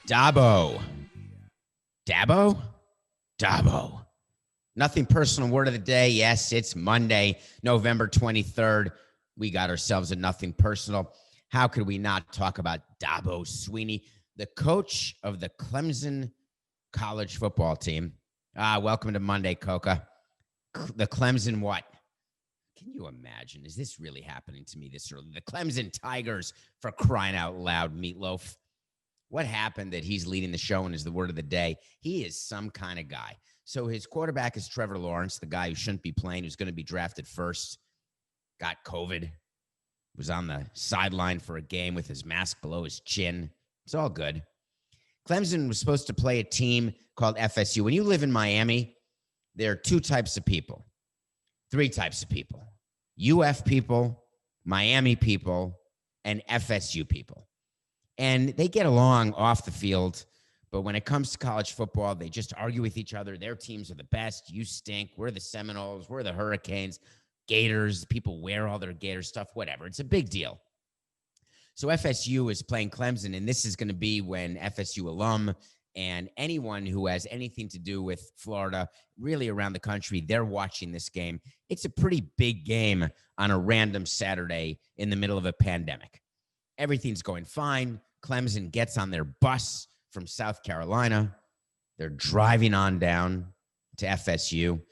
Dabo. Dabo. Nothing personal word of the day. Yes, it's Monday, November 23rd. We got ourselves a nothing personal. How could we not talk about Dabo Swinney, the coach of the Clemson college football team? Welcome to Monday, Coca. The Clemson what? Can you imagine? Is this really happening to me this early? The Clemson Tigers, for crying out loud, Meatloaf. What happened that he's leading the show and is the word of the day? He is some kind of guy. So his quarterback is Trevor Lawrence, the guy who shouldn't be playing, who's going to be drafted first. Got COVID. Was on the sideline for a game with his mask below his chin. It's all good. Clemson was supposed to play a team called FSU. When you live in Miami, there are two types of people. Three types of people. UF people, Miami people, and FSU people. And they get along off the field, but when it comes to college football, they just argue with each other. Their teams are the best. You stink. We're the Seminoles. We're the Hurricanes. Gators. People wear all their Gator stuff, whatever. It's a big deal. So FSU is playing Clemson, and this is going to be when FSU alum and anyone who has anything to do with Florida, really around the country, they're watching this game. It's a pretty big game on a random Saturday in the middle of a pandemic. Everything's going fine. Clemson gets on their bus from South Carolina. They're driving on down to FSU.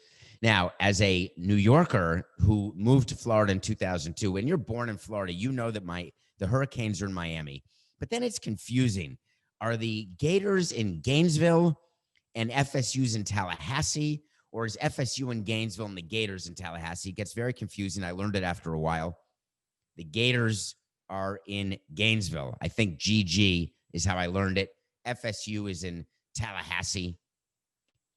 Now, as a New Yorker who moved to Florida in 2002, when you're born in Florida, you know that the Hurricanes are in Miami. But then it's confusing. Are the Gators in Gainesville and FSU's in Tallahassee? Or is FSU in Gainesville and the Gators in Tallahassee? It gets very confusing. I learned it after a while. The Gators are in Gainesville. I think GG is how I learned it. FSU is in Tallahassee.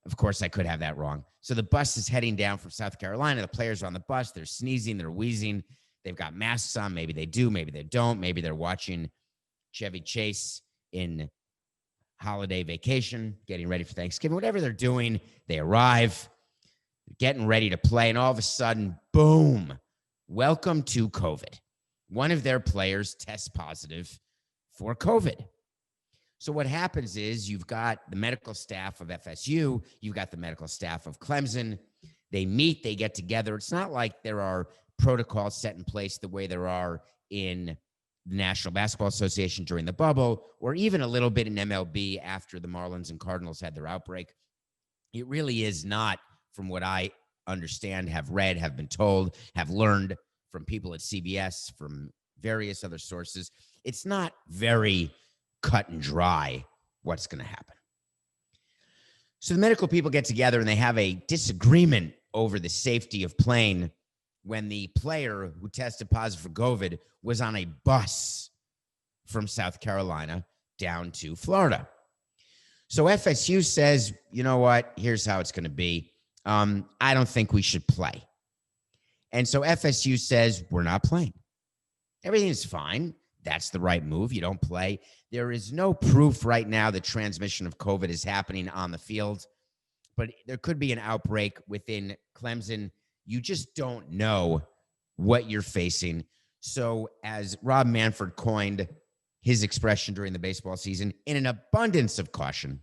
Of course, I could have that wrong. So the bus is heading down from South Carolina. The players are on the bus. They're sneezing. They're wheezing. They've got masks on. Maybe they do. Maybe they don't. Maybe they're watching Chevy Chase in holiday vacation, getting ready for Thanksgiving. Whatever they're doing, they arrive, getting ready to play, and all of a sudden, boom, welcome to COVID. One of their players tests positive for COVID. So what happens is you've got the medical staff of FSU, you've got the medical staff of Clemson. They meet, they get together. It's not like there are protocols set in place the way there are in the National Basketball Association during the bubble, or even a little bit in MLB after the Marlins and Cardinals had their outbreak. It really is not, from what I understand, have read, have been told, have learned from people at CBS, from various other sources. It's not very cut and dry what's going to happen. So the medical people get together and they have a disagreement over the safety of playing when the player who tested positive for COVID was on a bus from South Carolina down to Florida. So FSU says, you know what, here's how it's going to be. I don't think we should play. And so FSU says, we're not playing. Everything's fine. That's the right move. You don't play. There is no proof right now that transmission of COVID is happening on the field, but there could be an outbreak within Clemson. You just don't know what you're facing. So as Rob Manfred coined his expression during the baseball season, in an abundance of caution,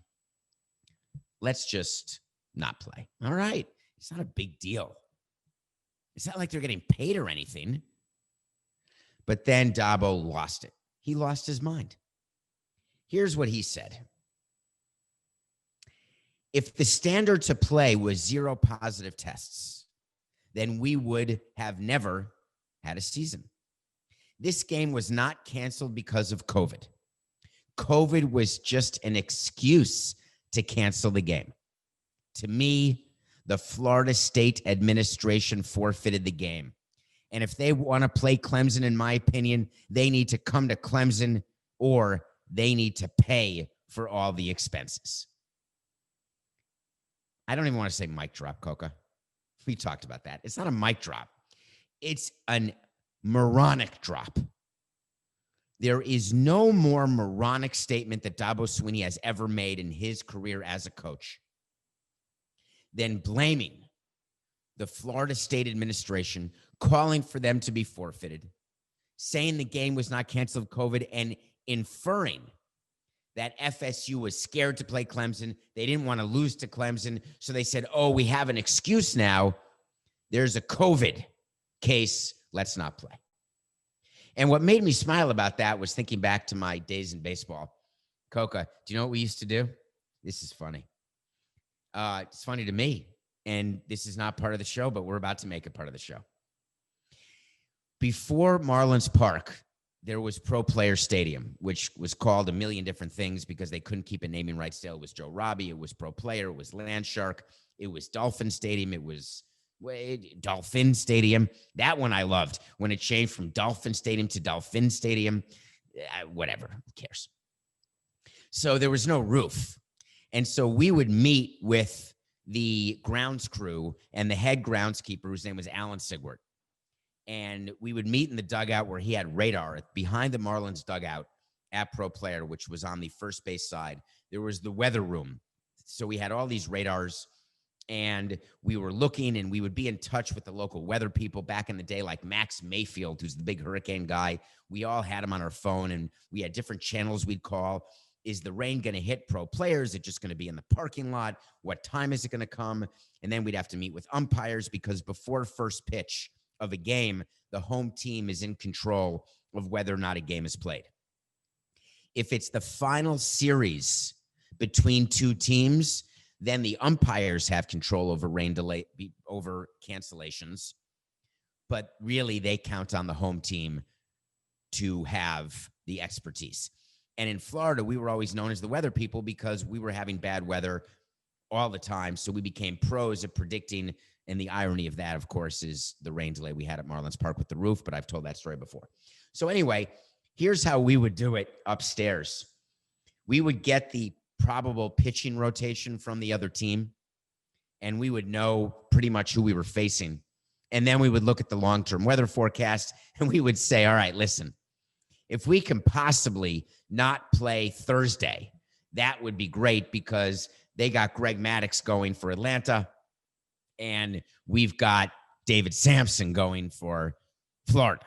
let's just not play. All right. It's not a big deal. It's not like they're getting paid or anything. But then Dabo lost it. He lost his mind. Here's what he said. If the standard to play was 0 positive tests, then we would have never had a season. This game was not canceled because of COVID. COVID was just an excuse to cancel the game. To me, the Florida State administration forfeited the game. And if they want to play Clemson, in my opinion, they need to come to Clemson or they need to pay for all the expenses. I don't even want to say mic drop, Coca. We talked about that. It's not a mic drop. It's a moronic drop. There is no more moronic statement that Dabo Swinney has ever made in his career as a coach than blaming the Florida State administration, calling for them to be forfeited, saying the game was not canceled with COVID, and inferring that FSU was scared to play Clemson. They didn't want to lose to Clemson. So they said, oh, we have an excuse now. There's a COVID case. Let's not play. And what made me smile about that was thinking back to my days in baseball. Coca, do you know what we used to do? This is funny. It's funny to me. And this is not part of the show, but we're about to make it part of the show. Before Marlins Park, there was Pro Player Stadium, which was called a million different things because they couldn't keep a naming rights deal. It was Joe Robbie. It was Pro Player. It was Land Shark. It was Dolphin Stadium. It was Dolphin Stadium. That one I loved when it changed from Dolphin Stadium to Dolphin Stadium. Whatever. Who cares? So there was no roof. And so we would meet with the grounds crew and the head groundskeeper, whose name was Alan Sigwart. And we would meet in the dugout where he had radar behind the Marlins dugout at Pro Player, which was on the first base side. There was the weather room. So we had all these radars, and we were looking, and we would be in touch with the local weather people back in the day, like Max Mayfield, who's the big hurricane guy. We all had him on our phone, and we had different channels we'd call. Is the rain going to hit Pro Player? Is it just going to be in the parking lot? What time is it going to come? And then we'd have to meet with umpires, because before first pitch of a game, the home team is in control of whether or not a game is played. If it's the final series between two teams, then the umpires have control over rain delay, over cancellations. But really, they count on the home team to have the expertise. And in Florida, we were always known as the weather people because we were having bad weather all the time. So we became pros at predicting. And the irony of that, of course, is the rain delay we had at Marlins Park with the roof. But I've told that story before. So anyway, here's how we would do it upstairs. We would get the probable pitching rotation from the other team, and we would know pretty much who we were facing. And then we would look at the long-term weather forecast, and we would say, all right, listen, if we can possibly not play Thursday, that would be great because they got Greg Maddux going for Atlanta, and we've got David Samson going for Florida.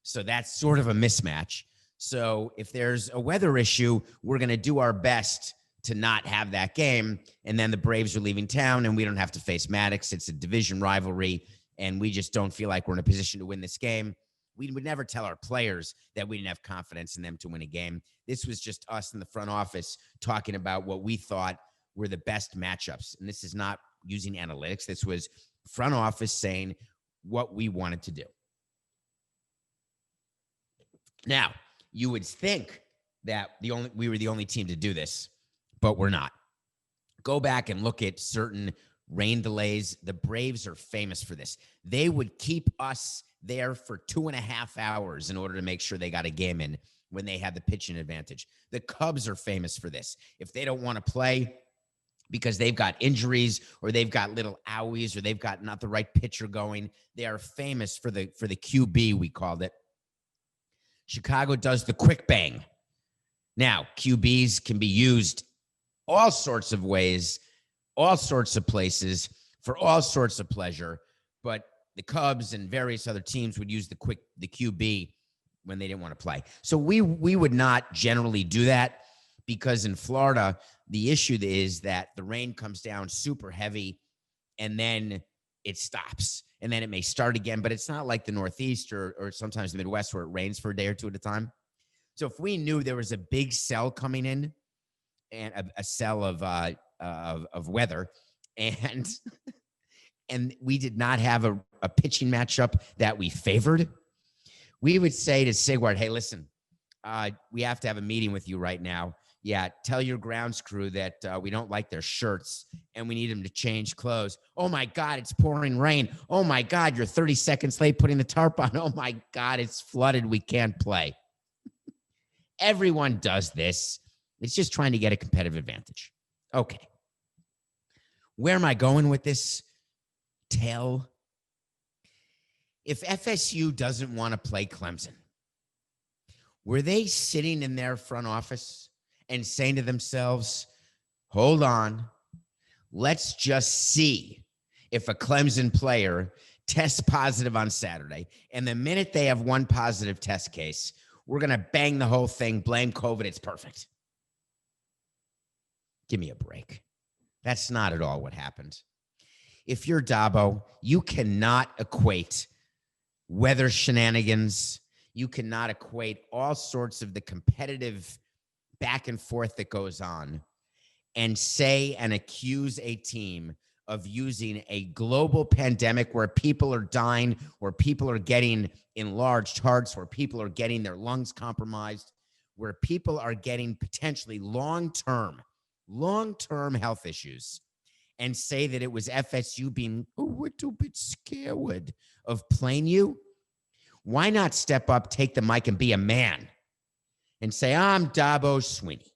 So that's sort of a mismatch. So if there's a weather issue, we're going to do our best to not have that game. And then the Braves are leaving town, and we don't have to face Maddux. It's a division rivalry, and we just don't feel like we're in a position to win this game. We would never tell our players that we didn't have confidence in them to win a game. This was just us in the front office talking about what we thought were the best matchups. And this is not using analytics. This was front office saying what we wanted to do. Now, you would think that we were the only team to do this, but we're not. Go back and look at certain rain delays. The Braves are famous for this. They would keep us there for 2.5 hours in order to make sure they got a game in when they had the pitching advantage. The Cubs are famous for this. If they don't want to play because they've got injuries or they've got little owies or they've got not the right pitcher going, they are famous for the QB, we called it. Chicago does the quick bang. Now, QBs can be used all sorts of ways, all sorts of places, for all sorts of pleasure, but the Cubs and various other teams would use the QB when they didn't want to play. So we would not generally do that because in Florida, the issue is that the rain comes down super heavy and then it stops and then it may start again, but it's not like the Northeast or sometimes the Midwest where it rains for a day or two at a time. So if we knew there was a big cell coming in and a cell of weather and and we did not have a pitching matchup that we favored, we would say to Sigwart, hey, listen, we have to have a meeting with you right now. Yeah, tell your grounds crew that we don't like their shirts and we need them to change clothes. Oh, my God, it's pouring rain. Oh, my God, you're 30 seconds late putting the tarp on. Oh, my God, it's flooded. We can't play. Everyone does this. It's just trying to get a competitive advantage. Okay. Where am I going with this tale? If FSU doesn't want to play Clemson, were they sitting in their front office and saying to themselves, hold on, let's just see if a Clemson player tests positive on Saturday, and the minute they have one positive test case, we're going to bang the whole thing, blame COVID, it's perfect. Give me a break. That's not at all what happened. If you're Dabo, you cannot equate weather shenanigans. You cannot equate all sorts of the competitive back and forth that goes on and say and accuse a team of using a global pandemic where people are dying, where people are getting enlarged hearts, where people are getting their lungs compromised, where people are getting potentially long-term health issues, and say that it was FSU being a little bit scared of playing you. Why not step up, take the mic, and be a man and say, I'm Dabo Swinney?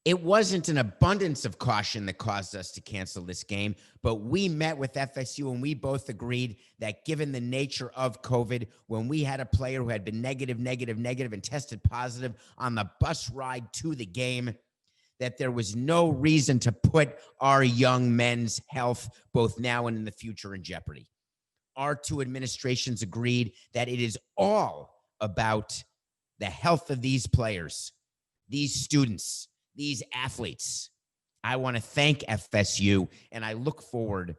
It wasn't an abundance of caution that caused us to cancel this game, but we met with FSU and we both agreed that given the nature of COVID, when we had a player who had been negative, and tested positive on the bus ride to the game, that there was no reason to put our young men's health, both now and in the future, in jeopardy. Our two administrations agreed that it is all about the health of these players, these students, these athletes. I want to thank FSU, and I look forward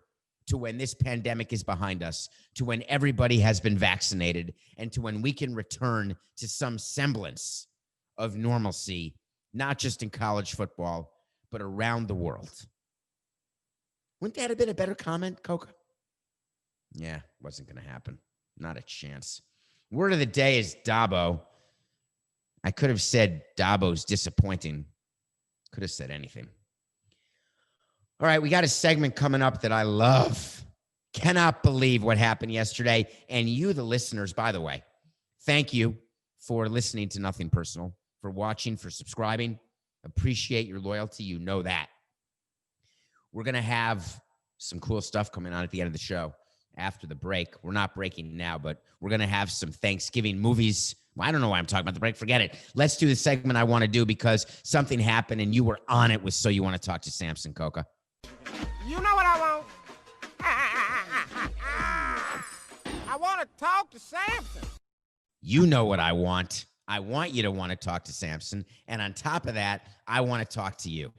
to when this pandemic is behind us, to when everybody has been vaccinated, and to when we can return to some semblance of normalcy, not just in college football, but around the world. Wouldn't that have been a better comment, Coca? Yeah, wasn't going to happen. Not a chance. Word of the day is Dabo. I could have said Dabo's disappointing. Could have said anything. All right, we got a segment coming up that I love. Cannot believe what happened yesterday. And you, the listeners, by the way, thank you for listening to Nothing Personal, for watching, for subscribing. Appreciate your loyalty. You know that. We're going to have some cool stuff coming on at the end of the show after the break. We're not breaking now, but we're going to have some Thanksgiving movies. Well, I don't know why I'm talking about the break. Forget it. Let's do the segment I want to do because something happened and you were on it with So You Want to Talk to Samson, Coca. You know what I want? I want to talk to Samson. You know what I want. I want you to want to talk to Samson. And on top of that, I want to talk to you.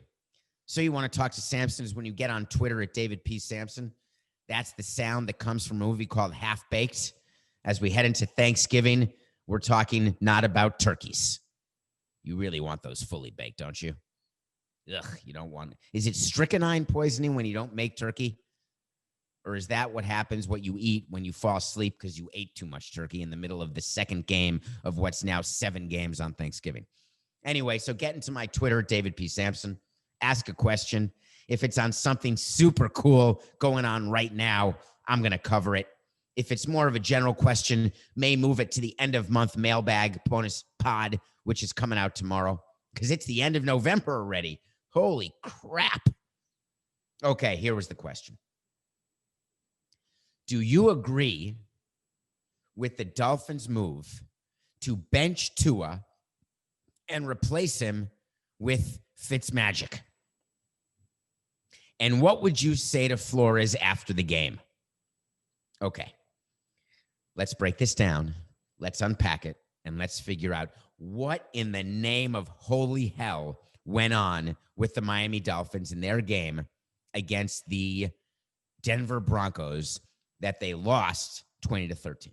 So You Want to Talk to Samson is when you get on Twitter at David P. Samson. That's the sound that comes from a movie called Half Baked. As we head into Thanksgiving, we're talking not about turkeys. You really want those fully baked, don't you? Ugh, you don't want. Is it strychnine poisoning when you don't make turkey? Or is that what happens, what you eat when you fall asleep because you ate too much turkey in the middle of the second game of what's now 7 games on Thanksgiving? Anyway, so get into my Twitter, David P. Samson. Ask a question. If it's on something super cool going on right now, I'm going to cover it. If it's more of a general question, may move it to the end of month mailbag bonus pod, which is coming out tomorrow because it's the end of November already. Holy crap. Okay, here was the question. Do you agree with the Dolphins' move to bench Tua and replace him with Fitzmagic? And what would you say to Flores after the game? Okay, let's break this down. Let's unpack it, and let's figure out what in the name of holy hell went on with the Miami Dolphins in their game against the Denver Broncos that they lost 20-13.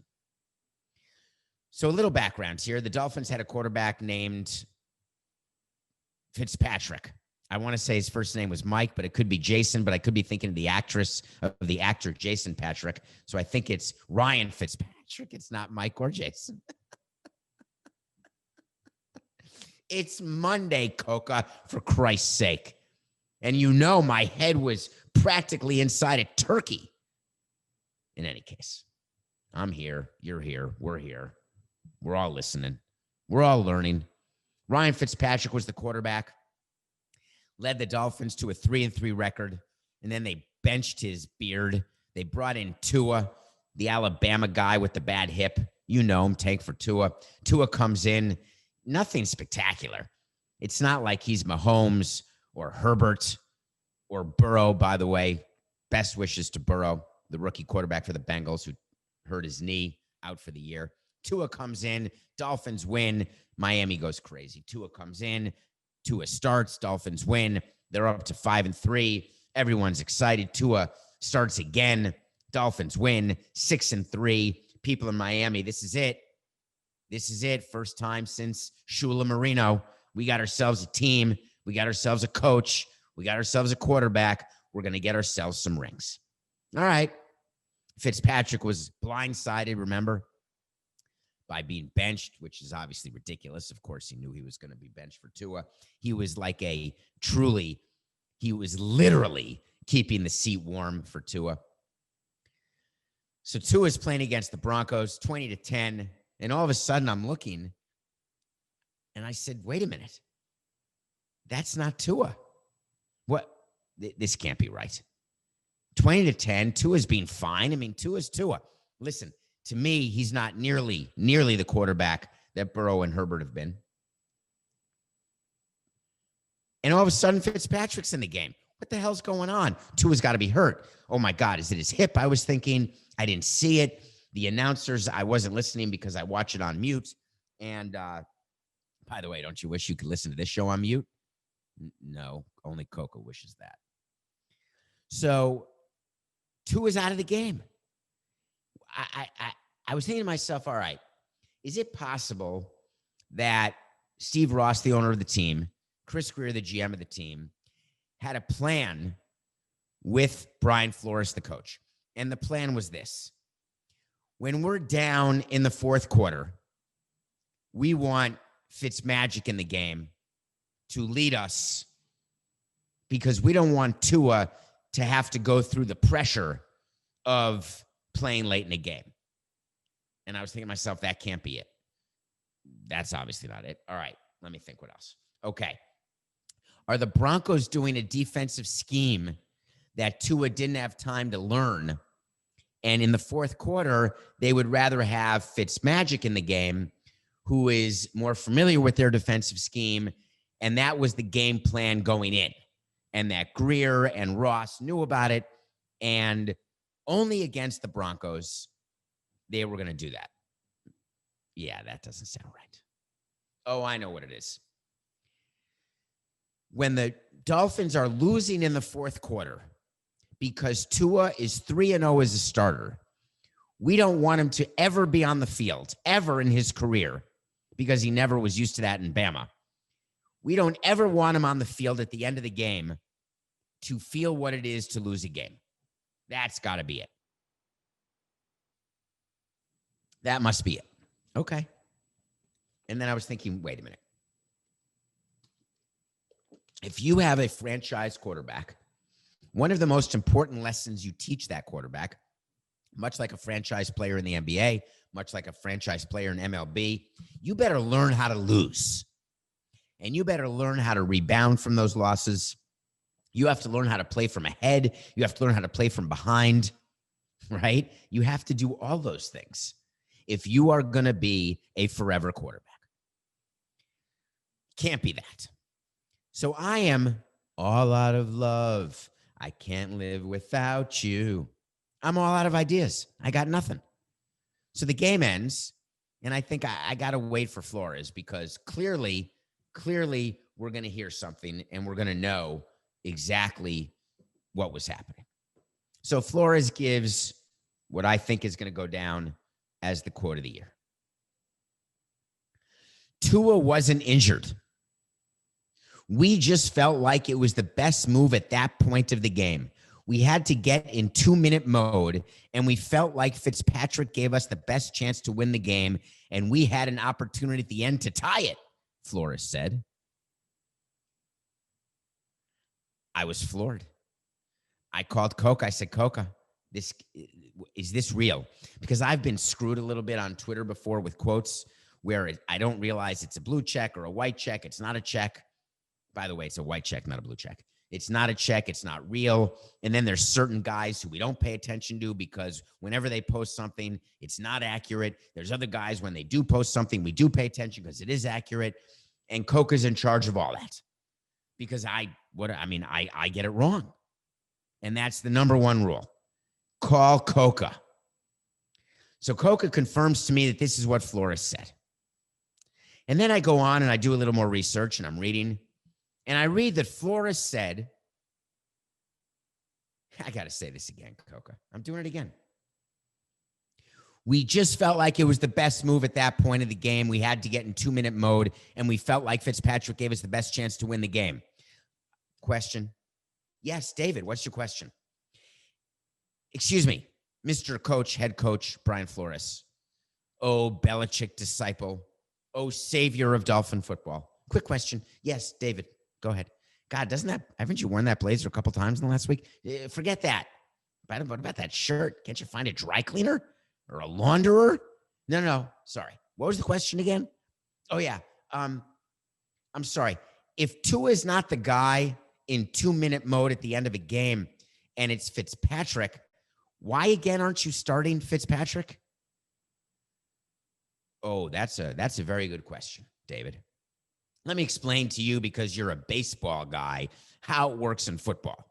So a little background here. The Dolphins had a quarterback named Fitzpatrick. I want to say his first name was Mike, but it could be Jason, but I could be thinking of the actor Jason Patrick. So I think it's Ryan Fitzpatrick. It's not Mike or Jason. It's Monday, Coca, for Christ's sake. And you know my head was practically inside a turkey. In any case, I'm here. You're here. We're here. We're all listening. We're all learning. Ryan Fitzpatrick was the quarterback. Led the Dolphins to a 3-3 record, and then they benched his beard. They brought in Tua, the Alabama guy with the bad hip. You know him, tank for Tua. Tua comes in, nothing spectacular. It's not like he's Mahomes or Herbert or Burrow, by the way. Best wishes to Burrow, the rookie quarterback for the Bengals who hurt his knee, out for the year. Tua comes in, Dolphins win, Miami goes crazy. Tua comes in, Tua starts, Dolphins win. They're up to 5-3. Everyone's excited. Tua starts again. Dolphins win 6-3. People in Miami, this is it. This is it. First time since Shula Marino. We got ourselves a team. We got ourselves a coach. We got ourselves a quarterback. We're going to get ourselves some rings. All right. Fitzpatrick was blindsided, remember, by being benched, which is obviously ridiculous. Of course, he knew he was going to be benched for Tua. He was literally keeping the seat warm for Tua. So Tua's playing against the Broncos, 20-10. And all of a sudden I'm looking and I said, wait a minute. That's not Tua. What? This can't be right. 20-10. Tua's being fine. I mean, Tua's Tua. Listen, to me, he's not nearly the quarterback that Burrow and Herbert have been. And all of a sudden, Fitzpatrick's in the game. What the hell's going on? Tua's got to be hurt. Oh, my God. Is it his hip? I was thinking. I didn't see it. The announcers, I wasn't listening because I watch it on mute. And by the way, don't you wish you could listen to this show on mute? No, only Coco wishes that. So Tua's out of the game. I was thinking to myself, all right, is it possible that Steve Ross, the owner of the team, Chris Greer, the GM of the team, had a plan with Brian Flores, the coach? And the plan was this. When we're down in the fourth quarter, we want Fitzmagic in the game to lead us because we don't want Tua to have to go through the pressure of playing late in the game. And I was thinking to myself, that can't be it. That's obviously not it. All right, let me think what else. Okay. Are the Broncos doing a defensive scheme that Tua didn't have time to learn? And in the fourth quarter, they would rather have Fitzmagic in the game, who is more familiar with their defensive scheme. And that was the game plan going in. And that Greer and Ross knew about it. And only against the Broncos, they were going to do that. Yeah, that doesn't sound right. Oh, I know what it is. When the Dolphins are losing in the fourth quarter because Tua is 3-0 as a starter, we don't want him to ever be on the field, ever in his career, because he never was used to that in Bama. We don't ever want him on the field at the end of the game to feel what it is to lose a game. That's got to be it. That must be it. Okay. And then I was thinking, wait a minute. If you have a franchise quarterback, one of the most important lessons you teach that quarterback, much like a franchise player in the NBA, much like a franchise player in MLB, you better learn how to lose. And you better learn how to rebound from those losses. You have to learn how to play from ahead. You have to learn how to play from behind, right? You have to do all those things if you are going to be a forever quarterback. Can't be that. So I am all out of love. I can't live without you. I'm all out of ideas. I got nothing. So the game ends, and I think I got to wait for Flores because clearly we're going to hear something, and we're going to know exactly what was happening. So Flores gives what I think is going to go down as the quote of the year. Tua wasn't injured. We just felt like it was the best move at that point of the game. We had to get in 2-minute mode, and we felt like Fitzpatrick gave us the best chance to win the game, and we had an opportunity at the end to tie it, Flores said. I was floored. I called Coca. I said, Coca, is this real? Because I've been screwed a little bit on Twitter before with quotes where I don't realize it's a blue check or a white check. It's not a check. By the way, it's a white check, not a blue check. It's not a check. It's not real. And then there's certain guys who we don't pay attention to because whenever they post something, it's not accurate. There's other guys, when they do post something, we do pay attention because it is accurate. And Coca's in charge of all that because I get it wrong. And that's the number one rule. Call Coca. So Coca confirms to me that this is what Flores said. And then I go on and I do a little more research and I'm reading. And I read that Flores said, I got to say this again, Coca. I'm doing it again. We just felt like it was the best move at that point of the game. We had to get in 2-minute mode, and we felt like Fitzpatrick gave us the best chance to win the game. Question? Yes, David, what's your question? Excuse me, Mr. Coach, head coach, Brian Flores. Oh, Belichick disciple. Oh, savior of Dolphin football. Quick question. Yes, David, go ahead. God, haven't you worn that blazer a couple times in the last week? Forget that. What about that shirt? Can't you find a dry cleaner or a launderer? No, sorry. What was the question again? Oh, yeah. I'm sorry. If Tua is not the guy in 2-minute mode at the end of a game and it's Fitzpatrick, why again aren't you starting Fitzpatrick? Oh, that's a very good question, David. Let me explain to you, because you're a baseball guy, how it works in football.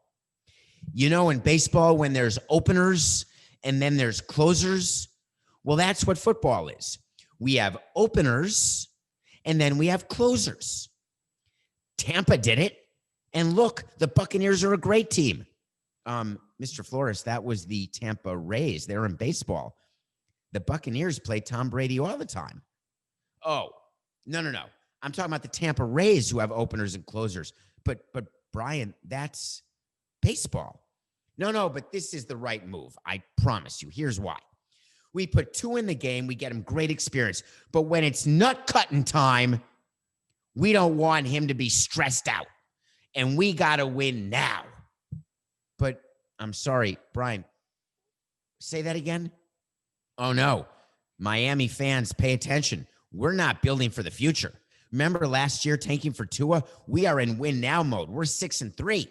You know, in baseball, when there's openers and then there's closers, well, that's what football is. We have openers and then we have closers. Tampa did it. And look, the Buccaneers are a great team. Mr. Flores, that was the Tampa Rays. They're in baseball. The Buccaneers play Tom Brady all the time. Oh, no. I'm talking about the Tampa Rays, who have openers and closers. But Brian, that's baseball. No, but this is the right move. I promise you. Here's why. We put Tua in the game. We get him great experience. But when it's nut cutting time, we don't want him to be stressed out. And we got to win now. But I'm sorry, Brian, say that again? Oh, no. Miami fans, pay attention. We're not building for the future. Remember last year tanking for Tua? We are in win now mode. We're 6-3.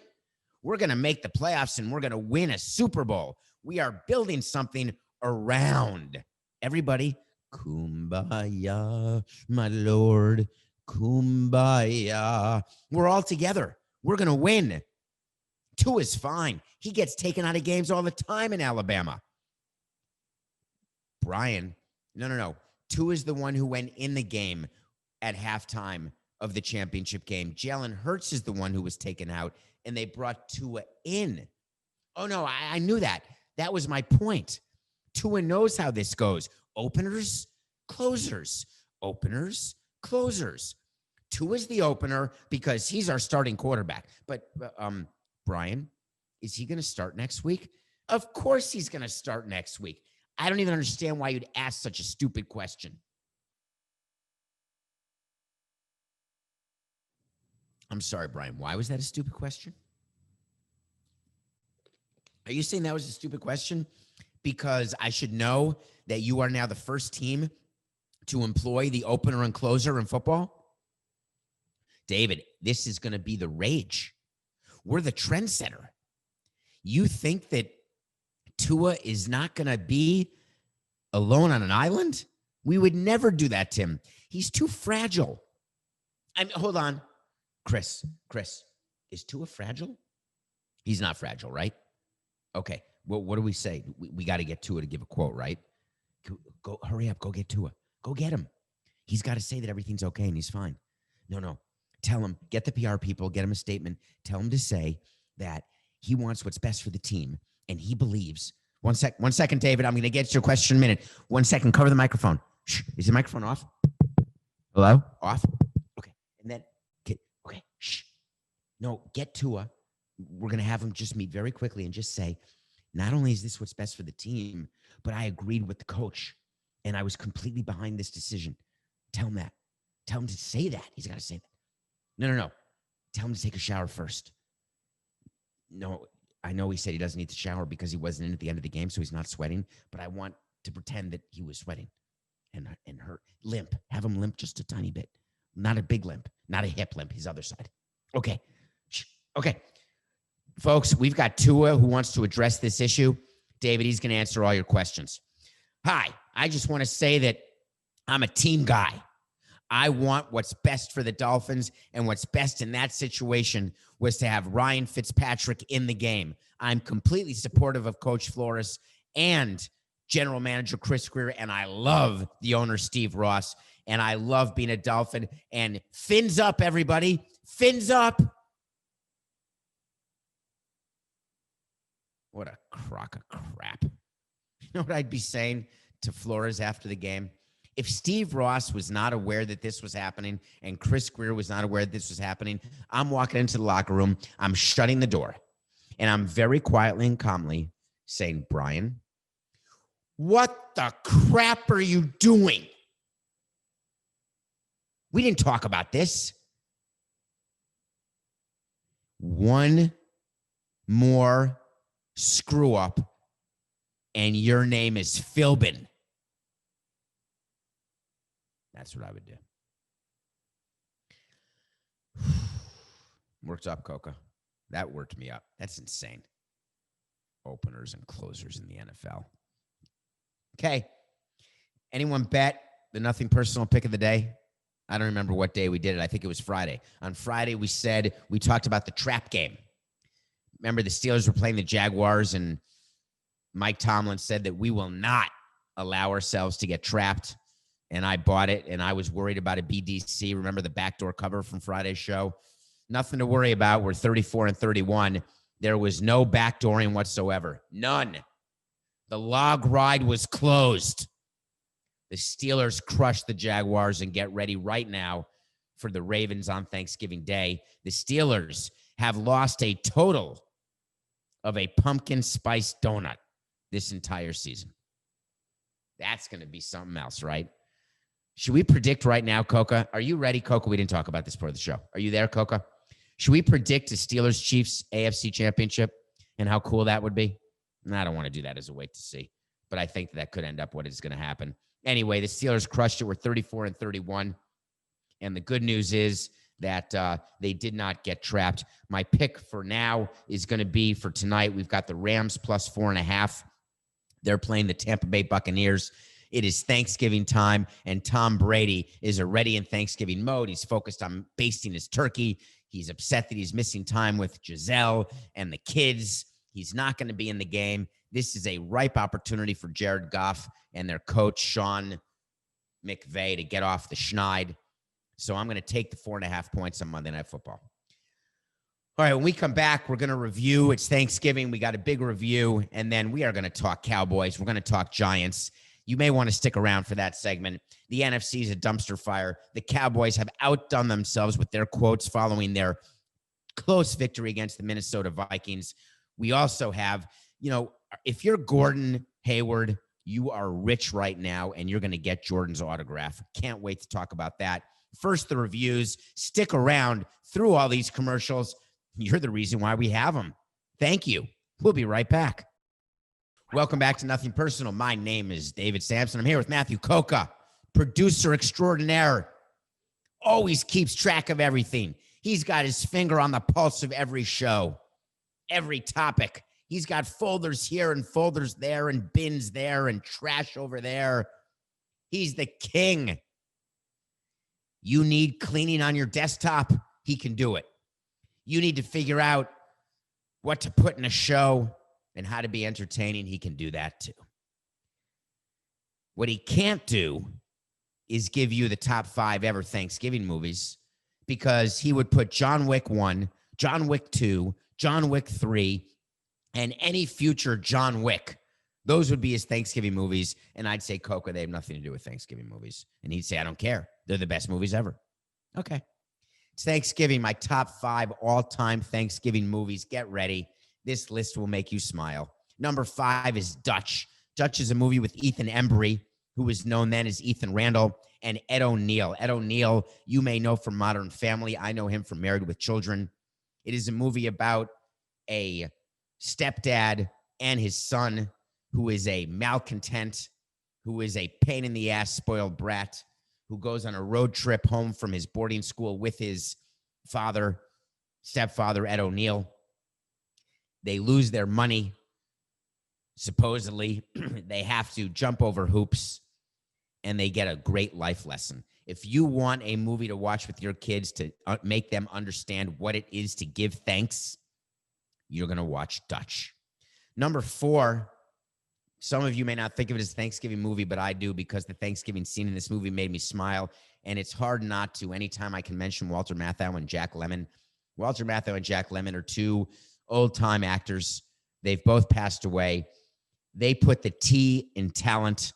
We're going to make the playoffs and we're going to win a Super Bowl. We are building something around. Everybody, kumbaya, my Lord, kumbaya. We're all together. We're going to win. Tua's fine. He gets taken out of games all the time in Alabama. Brian, no. Tua's the one who went in the game at halftime of the championship game. Jalen Hurts is the one who was taken out, and they brought Tua in. Oh, no, I knew that. That was my point. Tua knows how this goes. Openers, closers. Openers, closers. Tua's the opener because he's our starting quarterback. But, Brian, is he going to start next week? Of course he's going to start next week. I don't even understand why you'd ask such a stupid question. I'm sorry, Brian. Why was that a stupid question? Are you saying that was a stupid question because I should know that you are now the first team to employ the opener and closer in football? David, this is going to be the rage. We're the trendsetter. You think that Tua is not going to be alone on an island? We would never do that to him. He's too fragile. Hold on. Chris, is Tua fragile? He's not fragile, right? Okay. Well, what do we say? We got to get Tua to give a quote, right? Go, hurry up. Go get Tua. Go get him. He's got to say that everything's okay and he's fine. No. Tell him, get the PR people, get him a statement. Tell him to say that he wants what's best for the team and he believes. One second, David. I'm going to get to your question in a minute. 1 second. Cover the microphone. Shh. Is the microphone off? Hello? Off? Okay. And then, okay. Shh. No, get Tua. We're going to have him just meet very quickly and just say, not only is this what's best for the team, but I agreed with the coach and I was completely behind this decision. Tell him that. Tell him to say that. He's got to say that. No. Tell him to take a shower first. No, I know he said he doesn't need to shower because he wasn't in at the end of the game, so he's not sweating, but I want to pretend that he was sweating and hurt. Limp. Have him limp just a tiny bit. Not a big limp. Not a hip limp. His other side. Okay. Okay. Folks, we've got Tua who wants to address this issue. David, he's going to answer all your questions. Hi, I just want to say that I'm a team guy. I want what's best for the Dolphins, and what's best in that situation was to have Ryan Fitzpatrick in the game. I'm completely supportive of Coach Flores and General Manager Chris Greer, and I love the owner, Steve Ross, and I love being a Dolphin. And fins up, everybody. Fins up. crock of crap. You know what I'd be saying to Flores after the game? If Steve Ross was not aware that this was happening and Chris Greer was not aware that this was happening, I'm walking into the locker room, I'm shutting the door, and I'm very quietly and calmly saying, Brian, what the crap are you doing? We didn't talk about this. One more screw up, and your name is Philbin. That's what I would do. Worked up, Coca. That worked me up. That's insane. Openers and closers in the NFL. Okay. Anyone bet the nothing personal pick of the day? I don't remember what day we did it. I think it was Friday. On Friday, we talked about the trap game. Remember, the Steelers were playing the Jaguars, and Mike Tomlin said that we will not allow ourselves to get trapped. And I bought it, and I was worried about a BDC. Remember the backdoor cover from Friday's show? Nothing to worry about. We're 34-31. There was no backdooring whatsoever. None. The log ride was closed. The Steelers crushed the Jaguars and get ready right now for the Ravens on Thanksgiving Day. The Steelers have lost a total of a pumpkin spice donut this entire season. That's going to be something else, right? Should we predict right now, Coca? Are you ready, Coca? We didn't talk about this part of the show. Are you there, Coca? Should we predict the Steelers-Chiefs AFC Championship and how cool that would be? I don't want to do that as a wait to see, but I think that could end up what is going to happen. Anyway, the Steelers crushed it. We're 34-31. And the good news is that they did not get trapped. My pick for now is going to be for tonight. We've got the Rams plus 4.5. They're playing the Tampa Bay Buccaneers. It is Thanksgiving time, and Tom Brady is already in Thanksgiving mode. He's focused on basting his turkey. He's upset that he's missing time with Giselle and the kids. He's not going to be in the game. This is a ripe opportunity for Jared Goff and their coach, Sean McVay, to get off the schneid. So I'm going to take the 4.5 points on Monday Night Football. All right, when we come back, we're going to review. It's Thanksgiving. We got a big review, and then we are going to talk Cowboys. We're going to talk Giants. You may want to stick around for that segment. The NFC is a dumpster fire. The Cowboys have outdone themselves with their quotes following their close victory against the Minnesota Vikings. We also have, if you're Gordon Hayward, you are rich right now, and you're going to get Jordan's autograph. Can't wait to talk about that. First, the reviews. Stick around through all these commercials. You're the reason why we have them. Thank you. We'll be right back. Welcome back to Nothing Personal. My name is David Samson. I'm here with Matthew Coca, producer extraordinaire. Always keeps track of everything. He's got his finger on the pulse of every show, every topic. He's got folders here and folders there and bins there and trash over there. He's the king. You need cleaning on your desktop? He can do it. You need to figure out what to put in a show and how to be entertaining? He can do that too. What he can't do is give you the top 5 ever Thanksgiving movies, because he would put John Wick 1, John Wick 2, John Wick 3, and any future John Wick. Those would be his Thanksgiving movies. And I'd say, Coca, they have nothing to do with Thanksgiving movies. And he'd say, I don't care. They're the best movies ever. Okay. It's Thanksgiving, my top 5 all-time Thanksgiving movies. Get ready. This list will make you smile. Number 5 is Dutch. Dutch is a movie with Ethan Embry, who was known then as Ethan Randall, and Ed O'Neill. Ed O'Neill, you may know from Modern Family. I know him from Married with Children. It is a movie about a stepdad and his son, who is a malcontent, who is a pain-in-the-ass spoiled brat, who goes on a road trip home from his boarding school with his stepfather, Ed O'Neill. They lose their money. Supposedly, they have to jump over hoops, and they get a great life lesson. If you want a movie to watch with your kids to make them understand what it is to give thanks, you're going to watch Dutch. Number 4, some of you may not think of it as a Thanksgiving movie, but I do, because the Thanksgiving scene in this movie made me smile, and it's hard not to anytime I can mention Walter Matthau and Jack Lemmon. Walter Matthau and Jack Lemmon are 2 old-time actors They've both passed away. They put the T in talent.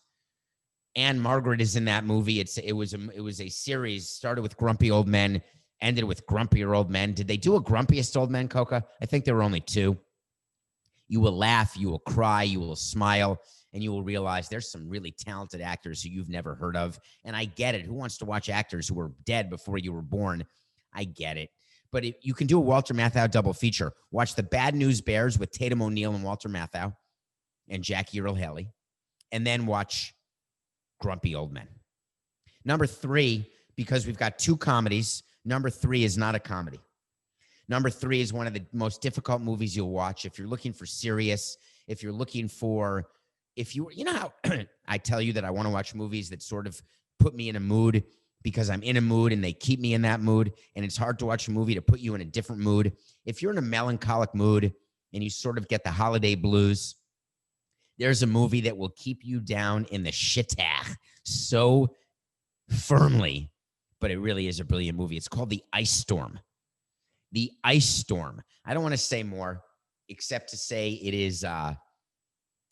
Anne Margaret is in that movie. It was a series, started with grumpy old men, ended with grumpier old men. Did they do a grumpiest old men, Coca? I think there were only 2. You will laugh, you will cry, you will smile, and you will realize there's some really talented actors who you've never heard of. And I get it. Who wants to watch actors who were dead before you were born? I get it. But you can do a Walter Matthau double feature. Watch The Bad News Bears with Tatum O'Neal and Walter Matthau and Jackie Earle Haley, and then watch Grumpy Old Men. Number 3, because we've got 2 comedies, number 3 is not a comedy. Number 3 is one of the most difficult movies you'll watch. If you're looking for serious, if you're looking for, you know how I tell you that I want to watch movies that sort of put me in a mood because I'm in a mood and they keep me in that mood, and it's hard to watch a movie to put you in a different mood. If you're in a melancholic mood and you sort of get the holiday blues, there's a movie that will keep you down in the shittach so firmly, but it really is a brilliant movie. It's called The Ice Storm. The Ice Storm. I don't want to say more except to say it is,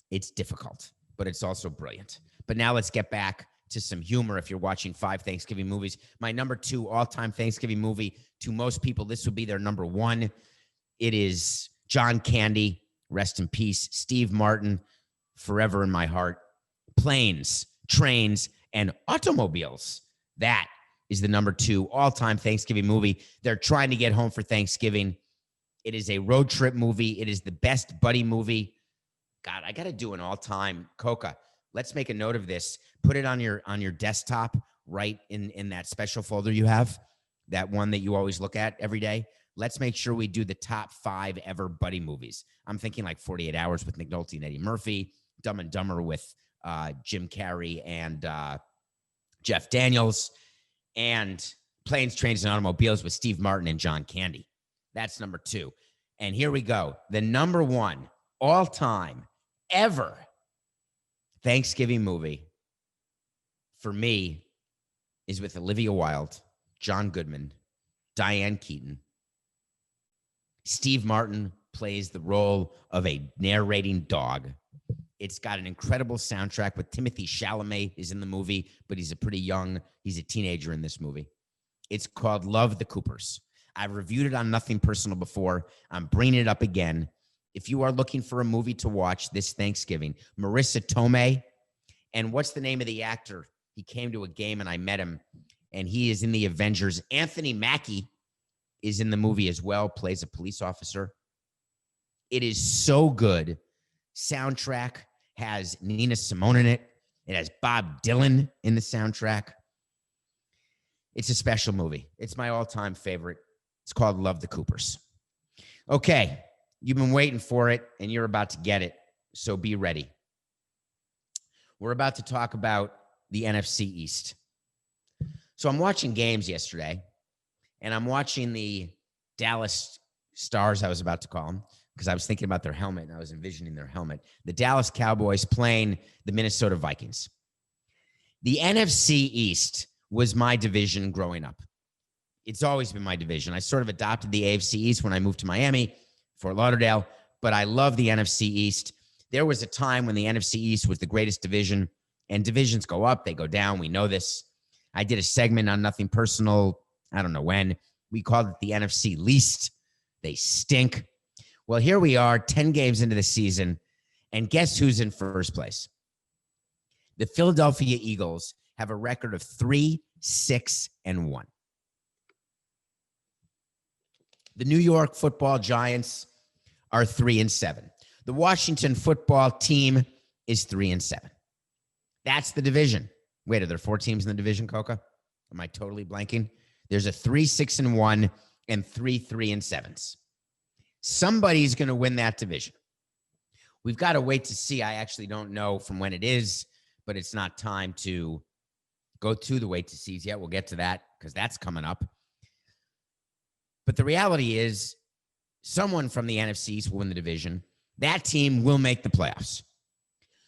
it's difficult, but it's also brilliant. But now let's get back to some humor. If you're watching 5 Thanksgiving movies, my number 2 all-time Thanksgiving movie, to most people, this would be their number 1. It is John Candy, rest in peace, Steve Martin, forever in my heart. Planes, Trains, and Automobiles. That is the number 2 all-time Thanksgiving movie. They're trying to get home for Thanksgiving. It is a road trip movie. It is the best buddy movie. God, I got to do an all-time Coca. Let's make a note of this. Put it on your desktop, right in that special folder you have, that one that you always look at every day. Let's make sure we do the top 5 ever buddy movies. I'm thinking like 48 Hours with Nick Nolte and Eddie Murphy, Dumb and Dumber with Jim Carrey and Jeff Daniels, and Planes, Trains, and Automobiles with Steve Martin and John Candy. That's number 2. And here we go. The number 1 all-time ever Thanksgiving movie for me is with Olivia Wilde, John Goodman, Diane Keaton. Steve Martin plays the role of a narrating dog. It's got an incredible soundtrack with Timothée Chalamet is in the movie, but he's a teenager in this movie. It's called Love the Coopers. I've reviewed it on Nothing Personal before. I'm bringing it up again. If you are looking for a movie to watch this Thanksgiving, Marissa Tomei, and what's the name of the actor? He came to a game and I met him, and he is in the Avengers. Anthony Mackie is in the movie as well, plays a police officer. It is so good. Soundtrack has Nina Simone in it. It has Bob Dylan in the soundtrack. It's a special movie. It's my all-time favorite. It's called Love the Coopers. Okay, you've been waiting for it, and you're about to get it, so be ready. We're about to talk about the NFC East. So I'm watching games yesterday, and I'm watching the Dallas Stars, I was about to call them, because I was thinking about their helmet, and I was envisioning their helmet. The Dallas Cowboys playing the Minnesota Vikings. The NFC East was my division growing up. It's always been my division. I sort of adopted the AFC East when I moved to Miami, Fort Lauderdale, but I love the NFC East. There was a time when the NFC East was the greatest division, and divisions go up, they go down. We know this. I did a segment on Nothing Personal, I don't know when. We called it the NFC Least. They stink. Well, here we are, 10 games into the season, and guess who's in first place? The Philadelphia Eagles have a record of 3-6-1. The New York Football Giants are 3-7. The Washington Football Team is 3-7. That's the division. Wait, are there 4 teams in the division, Coca? Am I totally blanking? There's a 3-6-1 and 3 3-7s. Somebody's going to win that division. We've got to wait to see. I actually don't know from when it is, but it's not time to go to the wait to sees yet. We'll get to that because that's coming up. But the reality is someone from the NFC East will win the division. That team will make the playoffs.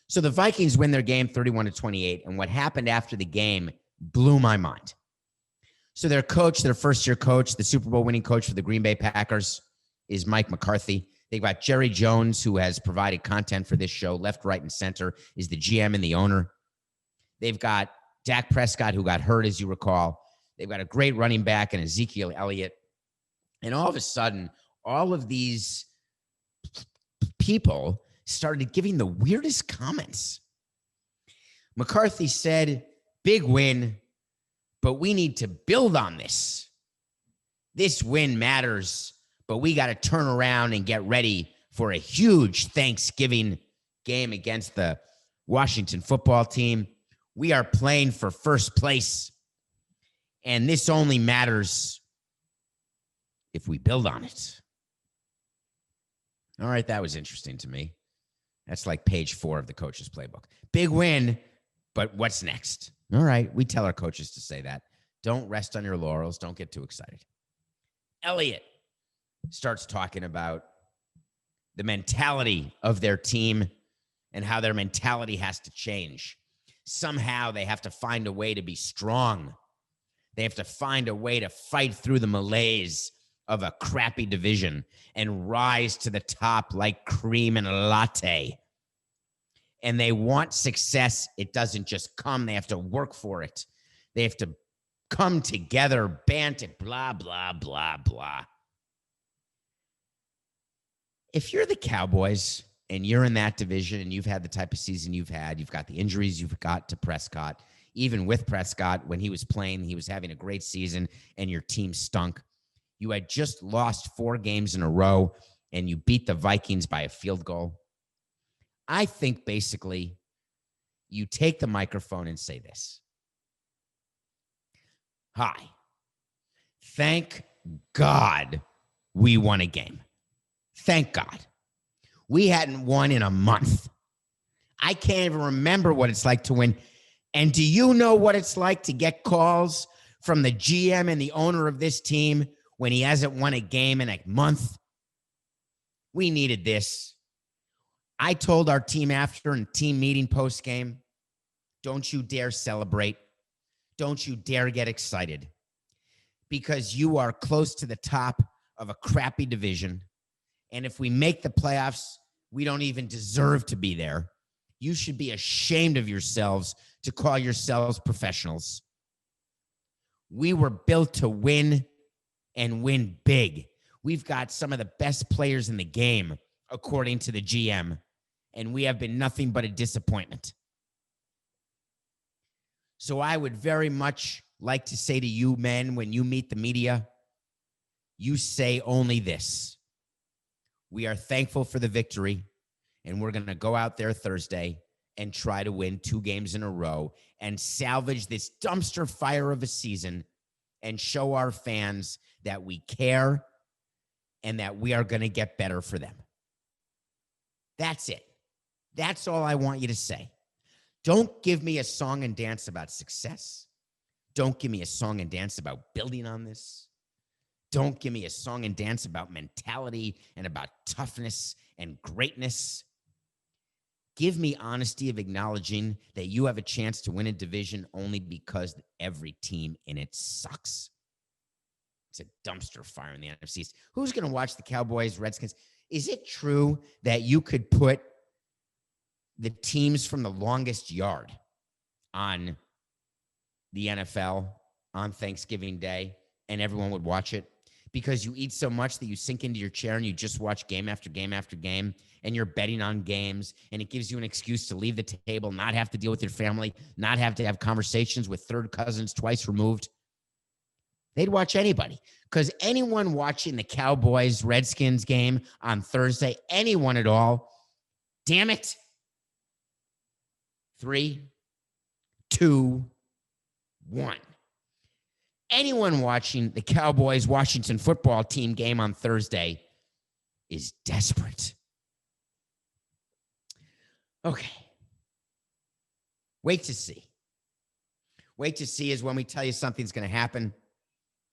So the Vikings win their game 31-28, and what happened after the game blew my mind. So their coach, their first-year coach, the Super Bowl winning coach for the Green Bay Packers, is Mike McCarthy. They've got Jerry Jones, who has provided content for this show, left, right, and center, is the GM and the owner. They've got Dak Prescott, who got hurt, as you recall. They've got a great running back in Ezekiel Elliott. And all of a sudden, all of these people started giving the weirdest comments. McCarthy said, big win, but we need to build on this. This win matters, but we got to turn around and get ready for a huge Thanksgiving game against the Washington football team. We are playing for first place, and this only matters if we build on it. All right, that was interesting to me. That's like page 4 of the coach's playbook. Big win, but what's next? All right, we tell our coaches to say that. Don't rest on your laurels. Don't get too excited. Elliott starts talking about the mentality of their team and how their mentality has to change. Somehow they have to find a way to be strong. They have to find a way to fight through the malaise of a crappy division and rise to the top like cream in a latte. And they want success. It doesn't just come. They have to work for it. They have to come together, band it, blah, blah, blah, blah. If you're the Cowboys and you're in that division and you've had the type of season you've had, you've got the injuries you've got to Prescott, even with Prescott, when he was playing, he was having a great season and your team stunk. You had just lost 4 games in a row and you beat the Vikings by a field goal. I think basically you take the microphone and say this. Hi. Thank God we won a game. Thank God. We hadn't won in a month. I can't even remember what it's like to win. And do you know what it's like to get calls from the GM and the owner of this team when he hasn't won a game in a month? We needed this. I told our team after a team meeting post-game, don't you dare celebrate. Don't you dare get excited, because you are close to the top of a crappy division. And if we make the playoffs, we don't even deserve to be there. You should be ashamed of yourselves to call yourselves professionals. We were built to win and win big. We've got some of the best players in the game, according to the GM, and we have been nothing but a disappointment. So I would very much like to say to you men, when you meet the media, you say only this. We are thankful for the victory, and we're going to go out there Thursday and try to win 2 games in a row and salvage this dumpster fire of a season and show our fans that we care and that we are going to get better for them. That's it. That's all I want you to say. Don't give me a song and dance about success. Don't give me a song and dance about building on this. Don't give me a song and dance about mentality and about toughness and greatness. Give me honesty of acknowledging that you have a chance to win a division only because every team in it sucks. It's a dumpster fire in the NFC East. Who's going to watch the Cowboys, Redskins? Is it true that you could put the teams from the longest yard on the NFL on Thanksgiving Day and everyone would watch it? Because you eat so much that you sink into your chair and you just watch game after game after game, and you're betting on games, and it gives you an excuse to leave the table, not have to deal with your family, not have to have conversations with third cousins twice removed. They'd watch anybody, because anyone watching the Cowboys Redskins game on Thursday, anyone at all, damn it. 3, 2, 1. Anyone watching the Cowboys Washington football team game on Thursday is desperate. Okay. Wait to see. Wait to see is when we tell you something's going to happen.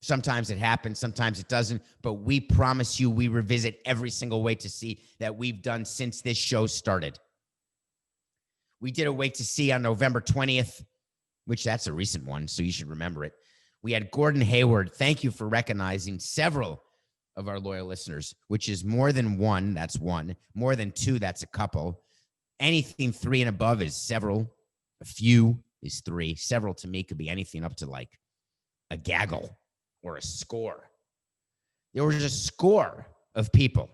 Sometimes it happens, sometimes it doesn't, but we promise you we revisit every single wait to see that we've done since this show started. We did a wait to see on November 20th, which that's a recent one, so you should remember it. We had Gordon Hayward. Thank you for recognizing several of our loyal listeners, which is more than one, that's one. More than two, that's a couple. Anything 3 and above is several. A few is 3. Several to me could be anything up to like a gaggle or a score. There was a score of people,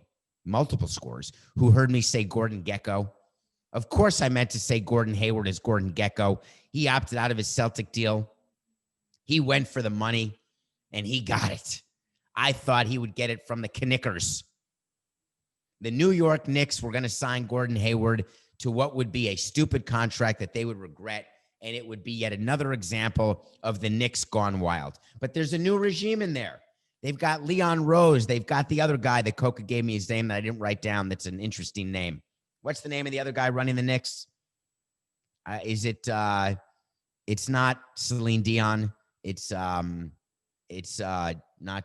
multiple scores, who heard me say Gordon Gekko. Of course, I meant to say Gordon Hayward as Gordon Gekko. He opted out of his Celtic deal. He went for the money, and he got it. I thought he would get it from the Knickers. The New York Knicks were going to sign Gordon Hayward to what would be a stupid contract that they would regret, and it would be yet another example of the Knicks gone wild. But there's a new regime in there. They've got Leon Rose. They've got the other guy that Coca gave me his name that I didn't write down. That's an interesting name. What's the name of the other guy running the Knicks? It's not Celine Dion. It's not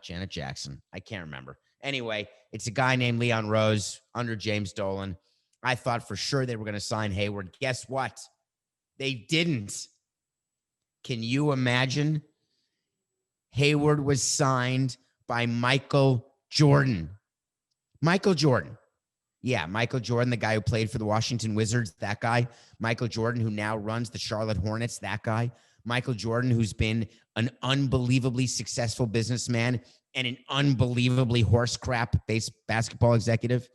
Janet Jackson. I can't remember. Anyway, it's a guy named Leon Rose under James Dolan. I thought for sure they were going to sign Hayward. Guess what? They didn't. Can you imagine? Hayward was signed by Michael Jordan. Michael Jordan. Yeah, Michael Jordan, the guy who played for the Washington Wizards, that guy. Michael Jordan, who now runs the Charlotte Hornets, that guy. Michael Jordan, who's been an unbelievably successful businessman and an unbelievably horse crap-based basketball executive.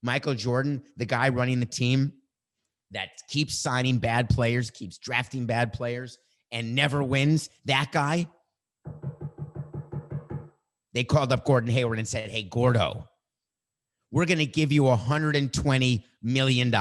Michael Jordan, the guy running the team that keeps signing bad players, keeps drafting bad players, and never wins, that guy. They called up Gordon Hayward and said, hey, Gordo, we're going to give you $120 million.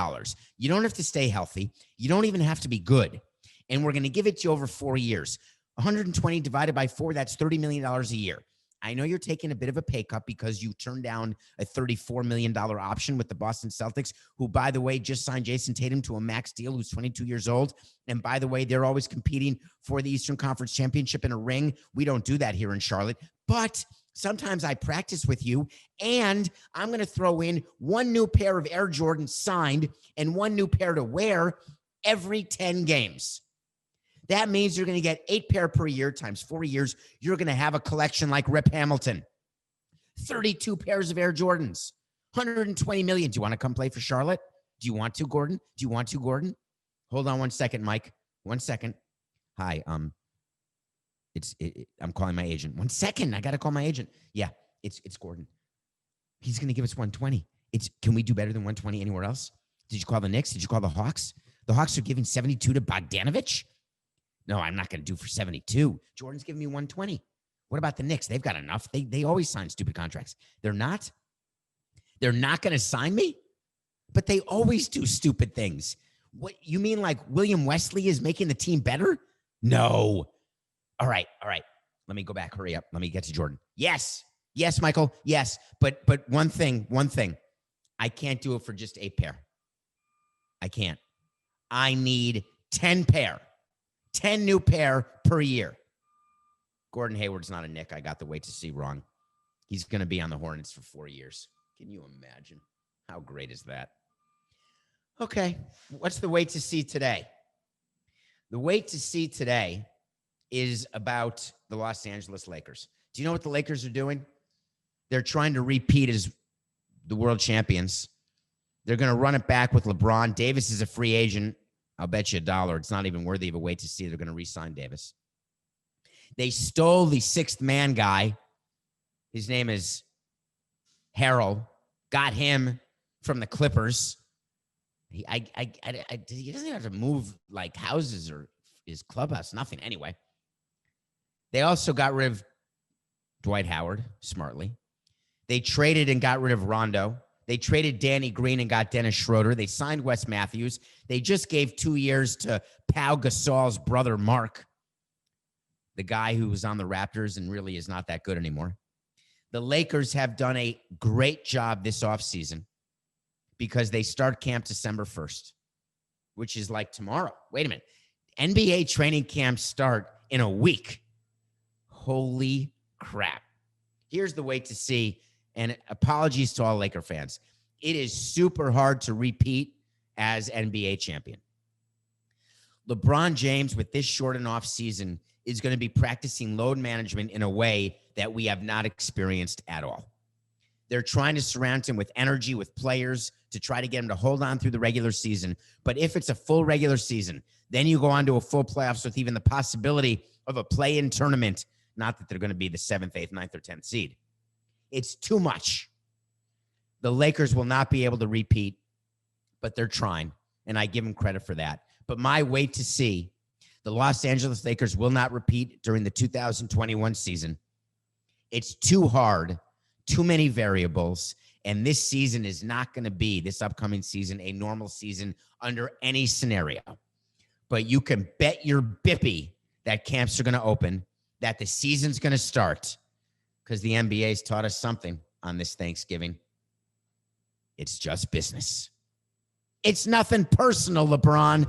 You don't have to stay healthy. You don't even have to be good. And we're going to give it to you over 4 years. 120 divided by 4, that's $30 million a year. I know you're taking a bit of a pay cut because you turned down a $34 million option with the Boston Celtics, who, by the way, just signed Jason Tatum to a max deal, who's 22 years old. And by the way, they're always competing for the Eastern Conference Championship in a ring. We don't do that here in Charlotte. But sometimes I practice with you, and I'm going to throw in one new pair of Air Jordans signed and one new pair to wear every 10 games. That means you're going to get 8 pair per year times 4 years. You're going to have a collection like Rip Hamilton. 32 pairs of Air Jordans. $120 million. Do you want to come play for Charlotte? Do you want to, Gordon? Do you want to, Gordon? Hold on 1 second, Mike. 1 second. Hi, I'm calling my agent. 1 second. I got to call my agent. Yeah, it's Gordon. He's going to give us 120. Can we do better than 120 anywhere else? Did you call the Knicks? Did you call the Hawks? The Hawks are giving 72 to Bogdanovich? No, I'm not going to do for 72. Jordan's giving me 120. What about the Knicks? They've got enough. They always sign stupid contracts. They're not going to sign me? But they always do stupid things. What, you mean like William Wesley is making the team better? No. All right. Let me go back. Hurry up. Let me get to Jordan. Yes, Michael. Yes. But one thing. I can't do it for just 8 pair. I can't. I need 10 pair. 10 new pair per year. Gordon Hayward's not a Knick. I got the wait to see wrong. He's going to be on the Hornets for 4 years. Can you imagine? How great is that? Okay. What's the wait to see today? The wait to see today is about the Los Angeles Lakers. Do you know what the Lakers are doing? They're trying to repeat as the world champions. They're going to run it back with LeBron. Davis is a free agent. I'll bet you $1. It's not even worthy of a wait to see. They're going to re-sign Davis. They stole the 6th man guy. His name is Harrell. Got him from the Clippers. He doesn't even have to move like houses or his clubhouse. Nothing. Anyway. They also got rid of Dwight Howard smartly. They traded and got rid of Rondo. They traded Danny Green and got Dennis Schroeder. They signed Wes Matthews. They just gave 2 years to Pau Gasol's brother, Mark, the guy who was on the Raptors and really is not that good anymore. The Lakers have done a great job this offseason because they start camp December 1st, which is like tomorrow. Wait a minute. NBA training camps start in a week. Holy crap. Here's the wait to see. And apologies to all Laker fans. It is super hard to repeat as NBA champion. LeBron James, with this short and off season, is going to be practicing load management in a way that we have not experienced at all. They're trying to surround him with energy, with players to try to get him to hold on through the regular season. But if it's a full regular season, then you go on to a full playoffs with even the possibility of a play-in tournament. Not that they're going to be the 7th, 8th, 9th, or 10th seed. It's too much. The Lakers will not be able to repeat, but they're trying, and I give them credit for that. But my wait to see, the Los Angeles Lakers will not repeat during the 2021 season. It's too hard, too many variables, and this season is not going to be, this upcoming season, a normal season under any scenario. But you can bet your bippy that camps are going to open, that the season's going to start, because the NBA's taught us something on this Thanksgiving. It's just business. It's nothing personal, LeBron.